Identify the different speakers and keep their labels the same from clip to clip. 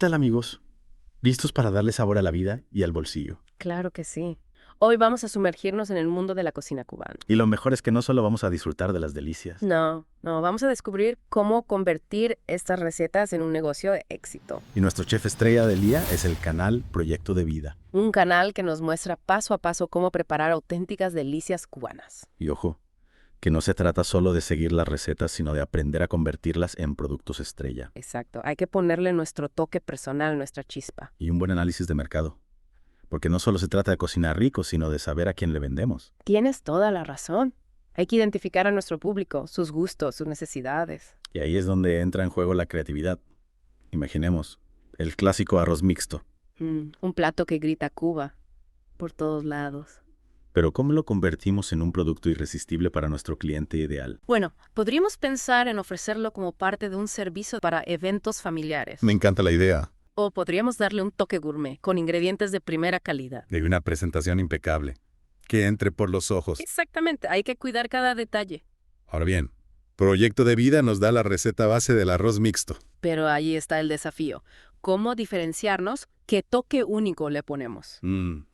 Speaker 1: tal, amigos? ¿Listos para darle sabor a la vida y al bolsillo?
Speaker 2: Claro que sí. Hoy vamos a sumergirnos en el mundo de la cocina cubana.
Speaker 1: Y lo mejor es que no solo vamos a disfrutar de las delicias.
Speaker 2: No, vamos a descubrir cómo convertir estas recetas en un negocio de éxito.
Speaker 1: Y nuestro chef estrella del día es el canal Proyecto de Vida.
Speaker 2: Un canal que nos muestra paso a paso cómo preparar auténticas delicias cubanas.
Speaker 1: Y ojo, que no se trata solo de seguir las recetas, sino de aprender a convertirlas en productos estrella.
Speaker 2: Exacto, hay que ponerle nuestro toque personal, nuestra chispa.
Speaker 1: Y un buen análisis de mercado. Porque no solo se trata de cocinar rico, sino de saber a quién le vendemos.
Speaker 2: Tienes toda la razón. Hay que identificar a nuestro público, sus gustos, sus necesidades.
Speaker 1: Y ahí es donde entra en juego la creatividad. Imaginemos, el clásico arroz mixto.
Speaker 2: Un plato que grita Cuba por todos lados.
Speaker 1: Pero ¿cómo lo convertimos en un producto irresistible para nuestro cliente ideal?
Speaker 2: Bueno, podríamos pensar en ofrecerlo como parte de un servicio para eventos familiares.
Speaker 1: Me encanta la idea.
Speaker 2: O podríamos darle un toque gourmet, con ingredientes de primera calidad.
Speaker 1: De una presentación impecable. Que entre por los ojos.
Speaker 2: Exactamente, hay que cuidar cada detalle.
Speaker 1: Ahora bien, Proyecto de Vida nos da la receta base del arroz mixto.
Speaker 2: Pero ahí está el desafío. ¿Cómo diferenciarnos? ¿Qué toque único le ponemos?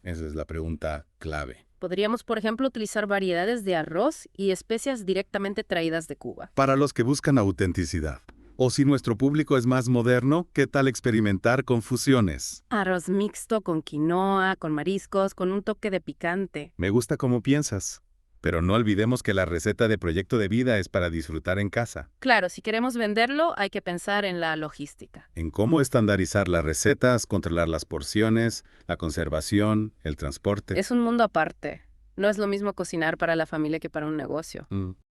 Speaker 1: Esa es la pregunta clave.
Speaker 2: Podríamos, por ejemplo, utilizar variedades de arroz y especias directamente traídas de Cuba.
Speaker 1: Para los que buscan autenticidad. O si nuestro público es más moderno, ¿qué tal experimentar con fusiones?
Speaker 2: Arroz mixto con quinoa, con mariscos, con un toque de picante.
Speaker 1: Me gusta cómo piensas. Pero no olvidemos que la receta de Proyecto de Vida es para disfrutar en casa.
Speaker 2: Claro, si queremos venderlo, hay que pensar en la logística.
Speaker 1: En cómo estandarizar las recetas, controlar las porciones, la conservación, el transporte.
Speaker 2: Es un mundo aparte. No es lo mismo cocinar para la familia que para un negocio.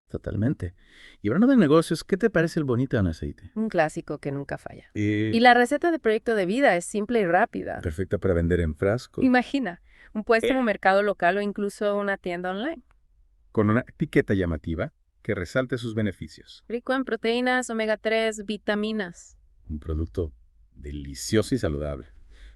Speaker 1: Totalmente. Y hablando de negocios, ¿qué te parece el bonito en aceite?
Speaker 2: Un clásico que nunca falla. Y la receta de Proyecto de Vida es simple y rápida.
Speaker 1: Perfecta para vender en frasco.
Speaker 2: Imagina, un puesto en un mercado local o incluso una tienda online.
Speaker 1: Con una etiqueta llamativa que resalte sus beneficios.
Speaker 2: Rico en proteínas, omega 3, vitaminas.
Speaker 1: Un producto delicioso y saludable.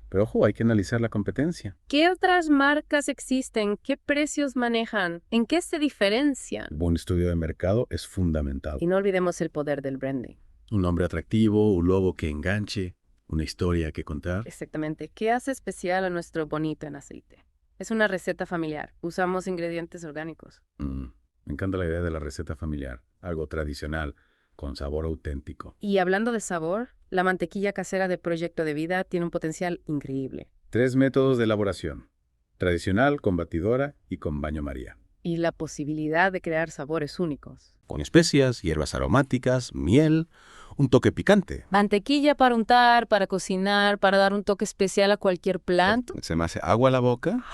Speaker 1: Pero ojo, hay que analizar la competencia.
Speaker 2: ¿Qué otras marcas existen? ¿Qué precios manejan? ¿En qué se diferencian?
Speaker 1: Un buen estudio de mercado es fundamental.
Speaker 2: Y no olvidemos el poder del branding.
Speaker 1: Un nombre atractivo, un logo que enganche, una historia que contar.
Speaker 2: Exactamente. ¿Qué hace especial a nuestro bonito en aceite? Es una receta familiar. Usamos ingredientes orgánicos.
Speaker 1: Me encanta la idea de la receta familiar. Algo tradicional, con sabor auténtico.
Speaker 2: Y hablando de sabor, la mantequilla casera de Proyecto de Vida tiene un potencial increíble.
Speaker 1: 3 métodos de elaboración. Tradicional, con batidora y con baño María.
Speaker 2: Y la posibilidad de crear sabores únicos.
Speaker 1: Con especias, hierbas aromáticas, miel, un toque picante.
Speaker 2: Mantequilla para untar, para cocinar, para dar un toque especial a cualquier plato.
Speaker 1: Se me hace agua a la boca.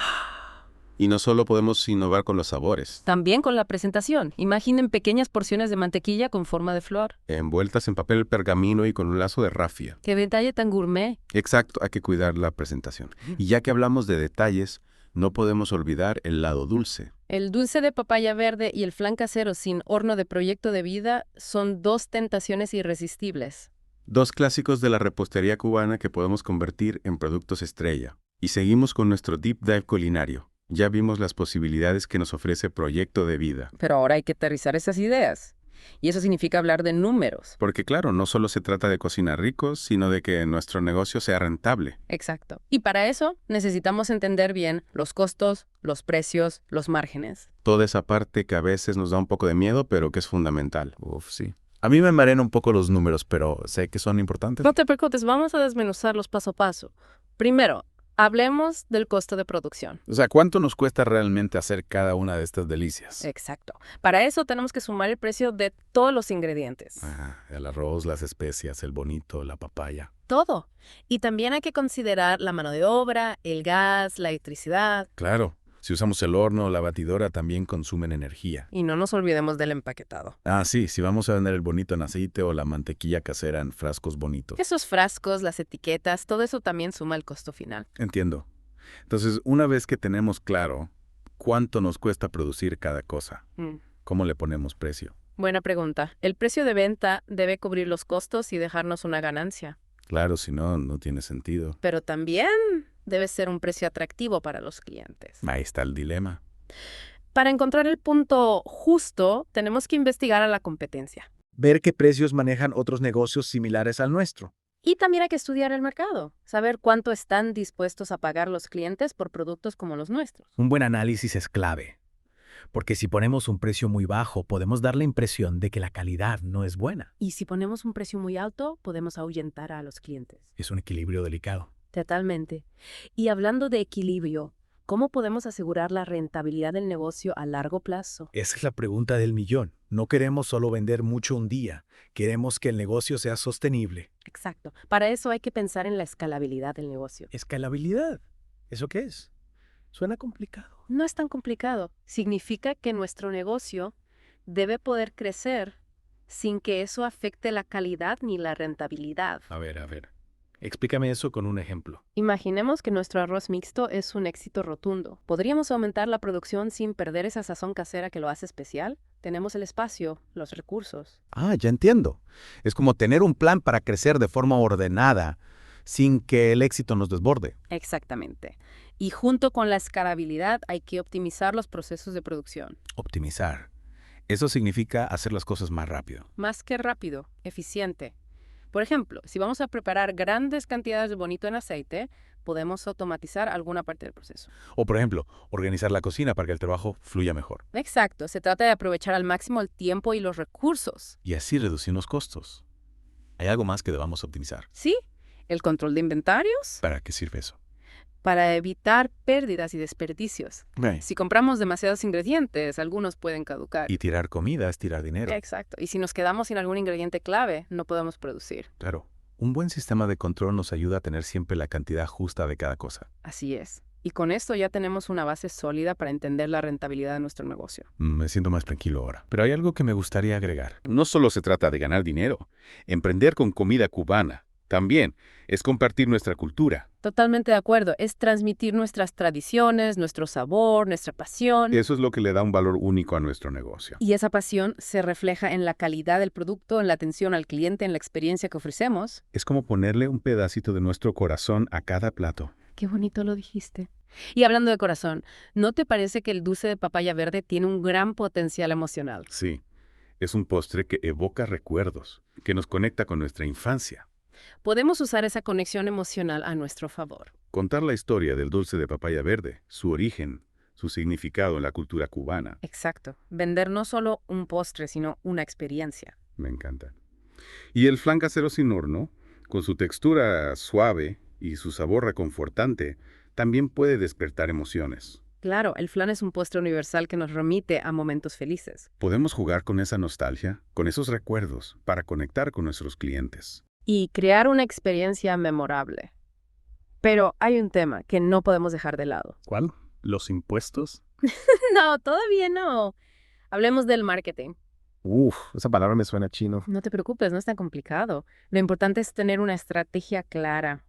Speaker 1: Y no solo podemos innovar con los sabores.
Speaker 2: También con la presentación. Imaginen pequeñas porciones de mantequilla con forma de flor.
Speaker 1: Envueltas en papel pergamino y con un lazo de rafia.
Speaker 2: ¡Qué detalle tan gourmet!
Speaker 1: Exacto, hay que cuidar la presentación. Y ya que hablamos de detalles, no podemos olvidar el lado dulce.
Speaker 2: El dulce de papaya verde y el flan casero sin horno de Proyecto de Vida son dos tentaciones irresistibles.
Speaker 1: 2 clásicos de la repostería cubana que podemos convertir en productos estrella. Y seguimos con nuestro deep dive culinario. Ya vimos las posibilidades que nos ofrece Proyecto de Vida.
Speaker 2: Pero ahora hay que aterrizar esas ideas. Y eso significa hablar de números.
Speaker 1: Porque claro, no solo se trata de cocinar ricos, sino de que nuestro negocio sea rentable.
Speaker 2: Exacto. Y para eso necesitamos entender bien los costos, los precios, los márgenes.
Speaker 1: Toda esa parte que a veces nos da un poco de miedo, pero que es fundamental. Sí. A mí me marean un poco los números, pero sé que son importantes.
Speaker 2: No te preocupes, vamos a desmenuzarlos paso a paso. Primero, hablemos del costo de producción.
Speaker 1: O sea, ¿cuánto nos cuesta realmente hacer cada una de estas delicias?
Speaker 2: Exacto. Para eso tenemos que sumar el precio de todos los ingredientes.
Speaker 1: El arroz, las especias, el bonito, la papaya.
Speaker 2: Todo. Y también hay que considerar la mano de obra, el gas, la electricidad.
Speaker 1: Claro. Si usamos el horno o la batidora, también consumen energía.
Speaker 2: Y no nos olvidemos del empaquetado.
Speaker 1: Sí, si vamos a vender el bonito en aceite o la mantequilla casera en frascos bonitos.
Speaker 2: Esos frascos, las etiquetas, todo eso también suma el costo final.
Speaker 1: Entiendo. Entonces, una vez que tenemos claro cuánto nos cuesta producir cada cosa, ¿cómo le ponemos precio?
Speaker 2: Buena pregunta. El precio de venta debe cubrir los costos y dejarnos una ganancia.
Speaker 1: Claro, si no, no tiene sentido.
Speaker 2: Pero también debe ser un precio atractivo para los clientes.
Speaker 1: Ahí está el dilema.
Speaker 2: Para encontrar el punto justo, tenemos que investigar a la competencia.
Speaker 3: Ver qué precios manejan otros negocios similares al nuestro.
Speaker 2: Y también hay que estudiar el mercado, saber cuánto están dispuestos a pagar los clientes por productos como los nuestros.
Speaker 3: Un buen análisis es clave, porque si ponemos un precio muy bajo, podemos dar la impresión de que la calidad no es buena.
Speaker 2: Y si ponemos un precio muy alto, podemos ahuyentar a los clientes.
Speaker 3: Es un equilibrio delicado.
Speaker 2: Totalmente. Y hablando de equilibrio, ¿cómo podemos asegurar la rentabilidad del negocio a largo plazo?
Speaker 3: Esa es la pregunta del millón. No queremos solo vender mucho un día, queremos que el negocio sea sostenible.
Speaker 2: Exacto. Para eso hay que pensar en la escalabilidad del negocio.
Speaker 3: ¿Escalabilidad? ¿Eso qué es? Suena complicado.
Speaker 2: No es tan complicado. Significa que nuestro negocio debe poder crecer sin que eso afecte la calidad ni la rentabilidad.
Speaker 3: A ver. Explícame eso con un ejemplo.
Speaker 2: Imaginemos que nuestro arroz mixto es un éxito rotundo. ¿Podríamos aumentar la producción sin perder esa sazón casera que lo hace especial? Tenemos el espacio, los recursos.
Speaker 4: Ah, ya entiendo. Es como tener un plan para crecer de forma ordenada, sin que el éxito nos desborde.
Speaker 2: Exactamente. Y junto con la escalabilidad hay que optimizar los procesos de producción.
Speaker 4: Optimizar. Eso significa hacer las cosas más rápido.
Speaker 2: Más que rápido, eficiente. Por ejemplo, si vamos a preparar grandes cantidades de bonito en aceite, podemos automatizar alguna parte del proceso.
Speaker 4: O, por ejemplo, organizar la cocina para que el trabajo fluya mejor.
Speaker 2: Exacto, se trata de aprovechar al máximo el tiempo y los recursos.
Speaker 4: Y así reducir los costos. ¿Hay algo más que debamos optimizar?
Speaker 2: ¿Sí? El control de inventarios
Speaker 4: ¿Para qué sirve eso?
Speaker 2: para evitar pérdidas y desperdicios. Si compramos demasiados ingredientes, algunos pueden caducar.
Speaker 4: Y tirar comida es tirar dinero.
Speaker 2: Exacto. Y si nos quedamos sin algún ingrediente clave, no podemos producir.
Speaker 4: Claro. Un buen sistema de control nos ayuda a tener siempre la cantidad justa de cada cosa.
Speaker 2: Así es. Y con esto ya tenemos una base sólida para entender la rentabilidad de nuestro negocio.
Speaker 4: Me siento más tranquilo ahora. Pero hay algo que me gustaría agregar.
Speaker 1: No solo se trata de ganar dinero. Emprender con comida cubana también es compartir nuestra cultura.
Speaker 2: Totalmente de acuerdo. Es transmitir nuestras tradiciones, nuestro sabor, nuestra pasión.
Speaker 1: Eso es lo que le da un valor único a nuestro negocio.
Speaker 2: Y esa pasión se refleja en la calidad del producto, en la atención al cliente, en la experiencia que ofrecemos.
Speaker 1: Es como ponerle un pedacito de nuestro corazón a cada plato.
Speaker 2: Qué bonito lo dijiste. Y hablando de corazón, ¿no te parece que el dulce de papaya verde tiene un gran potencial emocional?
Speaker 1: Sí, es un postre que evoca recuerdos, que nos conecta con nuestra infancia.
Speaker 2: Podemos usar esa conexión emocional a nuestro favor.
Speaker 1: Contar la historia del dulce de papaya verde, su origen, su significado en la cultura cubana.
Speaker 2: Exacto. Vender no solo un postre, sino una experiencia.
Speaker 1: Me encanta. Y el flan casero sin horno, con su textura suave y su sabor reconfortante, también puede despertar emociones.
Speaker 2: Claro, el flan es un postre universal que nos remite a momentos felices.
Speaker 1: Podemos jugar con esa nostalgia, con esos recuerdos, para conectar con nuestros clientes.
Speaker 2: Y crear una experiencia memorable. Pero hay un tema que no podemos dejar de lado.
Speaker 3: ¿Cuál? ¿Los impuestos?
Speaker 2: No, todavía no. Hablemos del marketing.
Speaker 3: Esa palabra me suena chino.
Speaker 2: No te preocupes, no es tan complicado. Lo importante es tener una estrategia clara.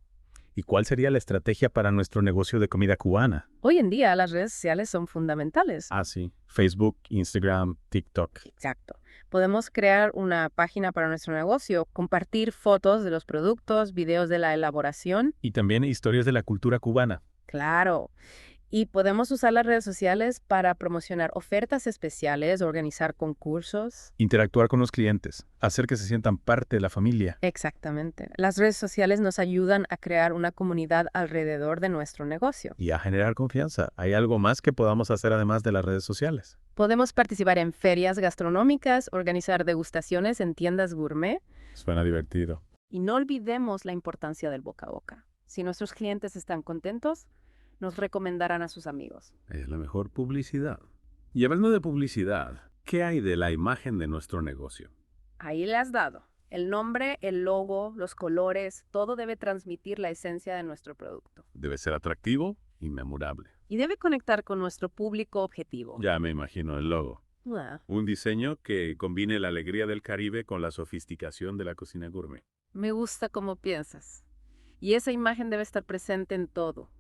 Speaker 3: ¿Y cuál sería la estrategia para nuestro negocio de comida cubana?
Speaker 2: Hoy en día las redes sociales son fundamentales.
Speaker 3: Ah, sí. Facebook, Instagram, TikTok.
Speaker 2: Exacto. Podemos crear una página para nuestro negocio, compartir fotos de los productos, videos de la elaboración.
Speaker 3: Y también historias de la cultura cubana.
Speaker 2: Claro. Y podemos usar las redes sociales para promocionar ofertas especiales, organizar concursos.
Speaker 3: Interactuar con los clientes. Hacer que se sientan parte de la familia.
Speaker 2: Exactamente. Las redes sociales nos ayudan a crear una comunidad alrededor de nuestro negocio.
Speaker 3: Y a generar confianza. ¿Hay algo más que podamos hacer además de las redes sociales?
Speaker 2: Podemos participar en ferias gastronómicas, organizar degustaciones en tiendas gourmet.
Speaker 3: Suena divertido.
Speaker 2: Y no olvidemos la importancia del boca a boca. Si nuestros clientes están contentos, nos recomendarán a sus amigos.
Speaker 1: Es la mejor publicidad. Y hablando de publicidad, ¿qué hay de la imagen de nuestro negocio?
Speaker 2: Ahí le has dado. El nombre, el logo, los colores, todo debe transmitir la esencia de nuestro producto.
Speaker 1: Debe ser atractivo y memorable.
Speaker 2: Y debe conectar con nuestro público objetivo.
Speaker 1: Ya me imagino el logo. Un diseño que combine la alegría del Caribe con la sofisticación de la cocina gourmet.
Speaker 2: Me gusta cómo piensas. Y esa imagen debe estar presente en todo.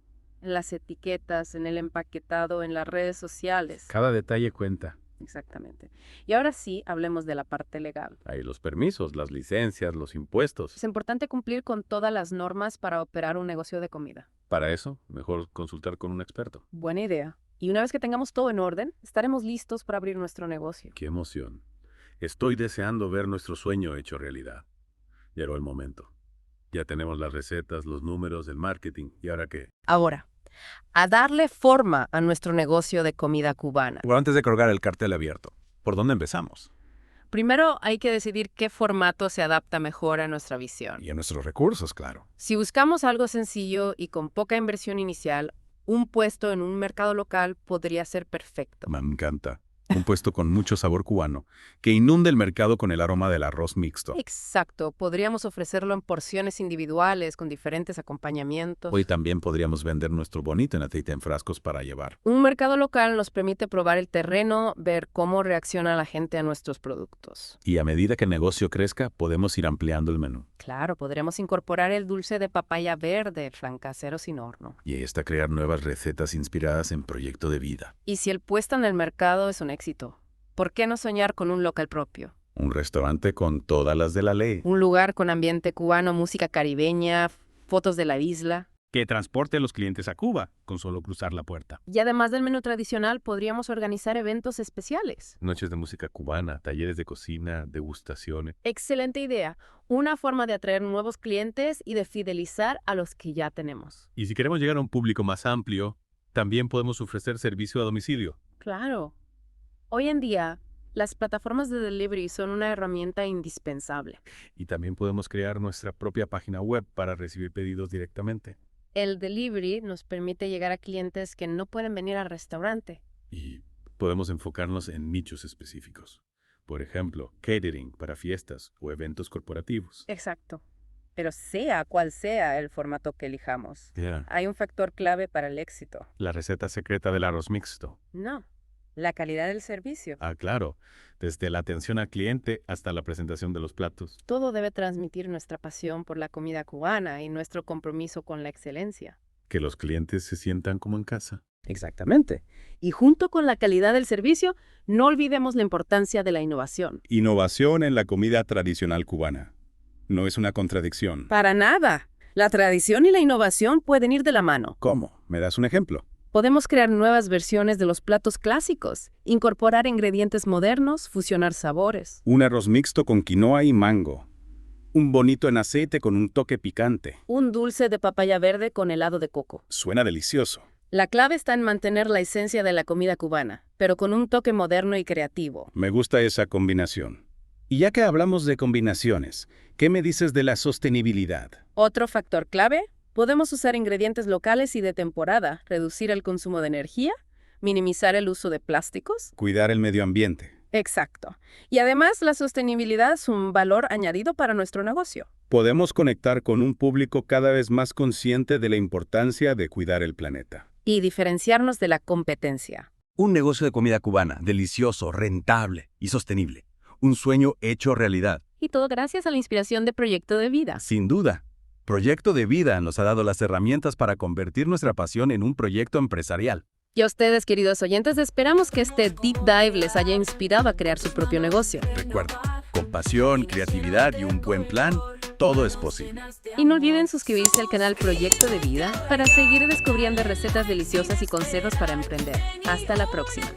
Speaker 2: En las etiquetas, en el empaquetado, en las redes sociales.
Speaker 1: Cada detalle cuenta.
Speaker 2: Exactamente. Y ahora sí, hablemos de la parte legal.
Speaker 1: Hay los permisos, las licencias, los impuestos.
Speaker 2: Es importante cumplir con todas las normas para operar un negocio de comida.
Speaker 1: Para eso, mejor consultar con un experto.
Speaker 2: Buena idea. Y una vez que tengamos todo en orden, estaremos listos para abrir nuestro negocio.
Speaker 1: ¡Qué emoción! Estoy deseando ver nuestro sueño hecho realidad. Llegó el momento. Ya tenemos las recetas, los números, el marketing. ¿Y ahora qué?
Speaker 2: Ahora, a darle forma a nuestro negocio de comida cubana.
Speaker 4: Bueno, antes de colgar el cartel abierto, ¿por dónde empezamos?
Speaker 2: Primero hay que decidir qué formato se adapta mejor a nuestra visión.
Speaker 4: Y a nuestros recursos, claro.
Speaker 2: Si buscamos algo sencillo y con poca inversión inicial, un puesto en un mercado local podría ser perfecto.
Speaker 4: Me encanta. Un puesto con mucho sabor cubano, que inunde el mercado con el aroma del arroz mixto.
Speaker 2: Exacto, podríamos ofrecerlo en porciones individuales con diferentes acompañamientos.
Speaker 4: Hoy también podríamos vender nuestro bonito en aceite en frascos para llevar.
Speaker 2: Un mercado local nos permite probar el terreno, ver cómo reacciona la gente a nuestros productos.
Speaker 4: Y a medida que el negocio crezca, podemos ir ampliando el menú.
Speaker 2: Claro, podremos incorporar el dulce de papaya verde, francasero sin horno.
Speaker 4: Y ahí está crear nuevas recetas inspiradas en Proyecto de Vida.
Speaker 2: Y si el puesto en el mercado es un éxito, ¿por qué no soñar con un local propio?
Speaker 4: Un restaurante con todas las de la ley.
Speaker 2: Un lugar con ambiente cubano, música caribeña, fotos de la isla.
Speaker 1: Que transporte a los clientes a Cuba con solo cruzar la puerta.
Speaker 2: Y además del menú tradicional, podríamos organizar eventos especiales.
Speaker 1: Noches de música cubana, talleres de cocina, degustaciones.
Speaker 2: Excelente idea. Una forma de atraer nuevos clientes y de fidelizar a los que ya tenemos.
Speaker 1: Y si queremos llegar a un público más amplio, también podemos ofrecer servicio a domicilio.
Speaker 2: Claro. Hoy en día, las plataformas de delivery son una herramienta indispensable.
Speaker 1: Y también podemos crear nuestra propia página web para recibir pedidos directamente.
Speaker 2: El delivery nos permite llegar a clientes que no pueden venir al restaurante.
Speaker 1: Y podemos enfocarnos en nichos específicos. Por ejemplo, catering para fiestas o eventos corporativos.
Speaker 2: Exacto. Pero sea cual sea el formato que elijamos, hay un factor clave para el éxito.
Speaker 1: La receta secreta del arroz mixto.
Speaker 2: No, la calidad del servicio.
Speaker 1: Ah, claro. Desde la atención al cliente hasta la presentación de los platos.
Speaker 2: Todo debe transmitir nuestra pasión por la comida cubana y nuestro compromiso con la excelencia.
Speaker 1: Que los clientes se sientan como en casa.
Speaker 2: Exactamente. Y junto con la calidad del servicio, no olvidemos la importancia de la innovación.
Speaker 1: Innovación en la comida tradicional cubana. No es una contradicción.
Speaker 2: Para nada. La tradición y la innovación pueden ir de la mano.
Speaker 1: ¿Cómo? ¿Me das un ejemplo?
Speaker 2: Podemos crear nuevas versiones de los platos clásicos, incorporar ingredientes modernos, fusionar sabores.
Speaker 1: Un arroz mixto con quinoa y mango. Un bonito en aceite con un toque picante.
Speaker 2: Un dulce de papaya verde con helado de coco.
Speaker 1: Suena delicioso.
Speaker 2: La clave está en mantener la esencia de la comida cubana, pero con un toque moderno y creativo.
Speaker 1: Me gusta esa combinación. Y ya que hablamos de combinaciones, ¿qué me dices de la sostenibilidad?
Speaker 2: Otro factor clave, podemos usar ingredientes locales y de temporada, reducir el consumo de energía, minimizar el uso de plásticos.
Speaker 1: Cuidar el medio ambiente.
Speaker 2: Exacto. Y además, la sostenibilidad es un valor añadido para nuestro negocio.
Speaker 1: Podemos conectar con un público cada vez más consciente de la importancia de cuidar el planeta.
Speaker 2: Y diferenciarnos de la competencia.
Speaker 5: Un negocio de comida cubana, delicioso, rentable y sostenible. Un sueño hecho realidad.
Speaker 2: Y todo gracias a la inspiración de Proyecto de Vida.
Speaker 5: Sin duda. Proyecto de Vida nos ha dado las herramientas para convertir nuestra pasión en un proyecto empresarial.
Speaker 2: Y a ustedes, queridos oyentes, esperamos que este Deep Dive les haya inspirado a crear su propio negocio.
Speaker 5: Recuerda, con pasión, creatividad y un buen plan, todo es posible.
Speaker 2: Y no olviden suscribirse al canal Proyecto de Vida para seguir descubriendo recetas deliciosas y consejos para emprender. Hasta la próxima.